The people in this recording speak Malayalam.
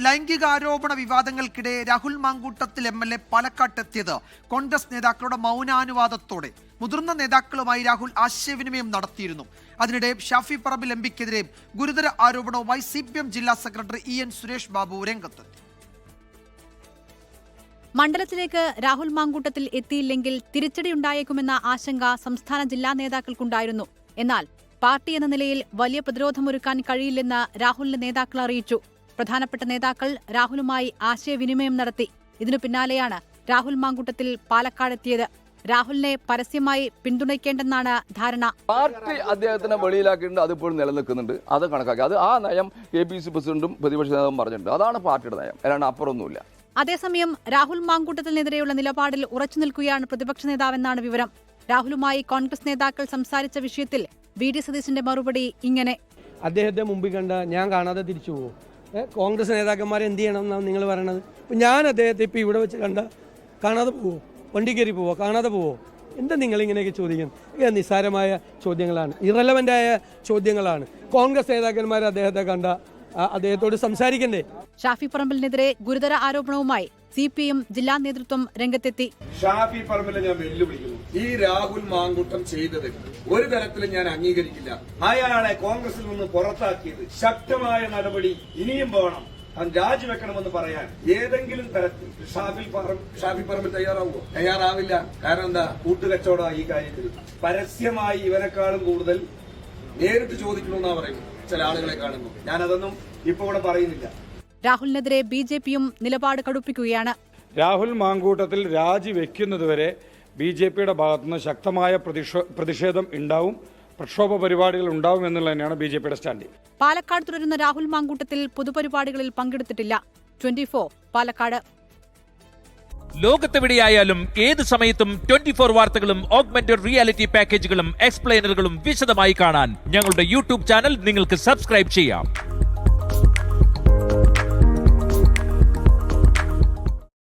ലൈംഗികാരോപണ വിവാദങ്ങൾക്കിടെ രാഹുൽ മാങ്കൂട്ടത്തിൽ MLA പാലക്കാട്ടെത്തിയത് കോൺഗ്രസ് നേതാക്കളുടെ മൗനാനുവാദത്തോടെ. മുതിർന്ന നേതാക്കളുമായി രാഹുൽ ആശയവിനിമയം നടത്തിയിരുന്നു. അതിനിടെ ഷാഫി പറമ്പിൽ MPക്കെതിരെ ഗുരുതര ആരോപണവുമായി CPM ജില്ലാ സെക്രട്ടറി EN സുരേഷ് ബാബു രംഗത്തെത്തി. മണ്ഡലത്തിലേക്ക് രാഹുൽ മാങ്കൂട്ടത്തിൽ എത്തിയില്ലെങ്കിൽ തിരിച്ചടിയുണ്ടായേക്കുമെന്ന ആശങ്ക സംസ്ഥാന ജില്ലാ നേതാക്കൾക്കുണ്ടായിരുന്നു. എന്നാൽ പാർട്ടി എന്ന നിലയിൽ വലിയ പ്രതിരോധമൊരുക്കാൻ കഴിയില്ലെന്ന് രാഹുലിന്റെ നേതാക്കൾ അറിയിച്ചു. പ്രധാനപ്പെട്ട നേതാക്കൾ രാഹുലുമായി ആശയവിനിമയം നടത്തി. ഇതിനു പിന്നാലെയാണ് രാഹുൽ മാങ്കൂട്ടത്തിൽ പാലക്കാടെത്തിയത്. രാഹുലിനെ പരസ്യമായി പിന്തുണയ്ക്കേണ്ടെന്നാണ് ധാരണ. പാർട്ടി അദ്ദേഹത്തിനെ വെളിയിലാക്കിയിട്ടുണ്ട്, അതിപ്പോഴും നിലനിൽക്കുന്നുണ്ട്. അത് കണക്കാക്കി അത് ആ നയം KPC പ്രസിഡന്റും പ്രതിപക്ഷ നേതാവും പറഞ്ഞിട്ടുണ്ട്. അതാണ് പാർട്ടിയുടെ നയം, അല്ലാണ്ട് അപ്പുറമൊന്നുമില്ല. അതേസമയം രാഹുൽ മാങ്കൂട്ടത്തിനെതിരെയുള്ള നിലപാടിൽ ഉറച്ചു നിൽക്കുകയാണ് പ്രതിപക്ഷ നേതാവെന്നാണ് വിവരം. രാഹുലുമായി കോൺഗ്രസ് നേതാക്കൾ സംസാരിച്ച വിഷയത്തിൽ VD സതീശന്റെ മറുപടി ഇങ്ങനെ: അദ്ദേഹത്തെ മുമ്പിൽ കണ്ട ഞാൻ കാണാതെ തിരിച്ചു പോകും. കോൺഗ്രസ് നേതാക്കന്മാരെ എന്ത് ചെയ്യണം എന്നാണ് നിങ്ങൾ പറയണത്? ഞാൻ അദ്ദേഹത്തെ ഇപ്പം ഇവിടെ വെച്ച് കാണാതെ പോവോ? വണ്ടി കയറി പോവോ? കാണാതെ പോവോ? എന്താ നിങ്ങളിങ്ങനെയൊക്കെ ചോദിക്കുന്നത്? നിസ്സാരമായ ചോദ്യങ്ങളാണ്, ഇറലവൻ്റായ ചോദ്യങ്ങളാണ്. കോൺഗ്രസ് നേതാക്കന്മാർ അദ്ദേഹത്തെ കണ്ട അദ്ദേഹത്തോട് സംസാരിക്കണ്ടേ? ഷാഫി പറമ്പിലിനെതിരെ ഗുരുതര ആരോപണവുമായി CPM ജില്ലാ നേതൃത്വം രംഗത്തെത്തി. ഷാഫി പറമ്പിലെ ഞാൻ വെല്ലുവിളിക്കുന്നു. ഈ രാഹുൽ മാങ്കൂട്ടം ചെയ്തത് ഒരു തരത്തിലും ഞാൻ അംഗീകരിക്കില്ല. അയാളെ കോൺഗ്രസിൽ നിന്ന് പുറത്താക്കിയത് ശക്തമായ നടപടി ഇനിയും വേണം. അവൻ രാജിവെക്കണമെന്ന് പറയാൻ ഏതെങ്കിലും തരത്തിൽ ഷാഫി പറമ്പിൽ തയ്യാറാവുമോ? തയ്യാറാവില്ല. കാരണം എന്താ? കൂട്ടുകച്ചവടം. ഈ കാര്യത്തിൽ പരസ്യമായി ഇവരെക്കാളും കൂടുതൽ നേരിട്ട് ചോദിക്കണമെന്നാ പറയുന്നത് ചില ആളുകളെ കാണുന്നു. ഞാനതൊന്നും ഇപ്പൊ ഇവിടെ പറയുന്നില്ല. രാഹുലിനെതിരെ BJPയും നിലപാട് കടുപ്പിക്കുകയാണ്. രാഹുൽ മാങ്കൂട്ടത്തിൽ രാജിവെക്കുന്നതുവരെ BJPയുടെ ഭാഗത്തുനിന്ന് ശക്തമായ പ്രതിഷേധം ഉണ്ടാവും, പ്രക്ഷോഭ പരിപാടികൾ ഉണ്ടാവും എന്നുള്ളത് തന്നെയാണ് BJPയുടെ സ്റ്റാൻഡ്. പാലക്കാട് തുടരുന്ന രാഹുൽ മാങ്കൂട്ടത്തിൽ പൊതുപരിപാടികളിൽ പങ്കെടുത്തിട്ടില്ല. 24 പാലക്കാട്. ലോകത്തെവിടെയായാലും ഏത് സമയത്തും 24 വാർത്തകളും ഓഗ്മെന്റഡ് റിയാലിറ്റി പാക്കേജുകളും എക്സ്പ്ലെയിനറുകളും വിശദമായി കാണാൻ ഞങ്ങളുടെ YouTube ചാനൽ നിങ്ങൾക്ക് സബ്സ്ക്രൈബ് ചെയ്യാം.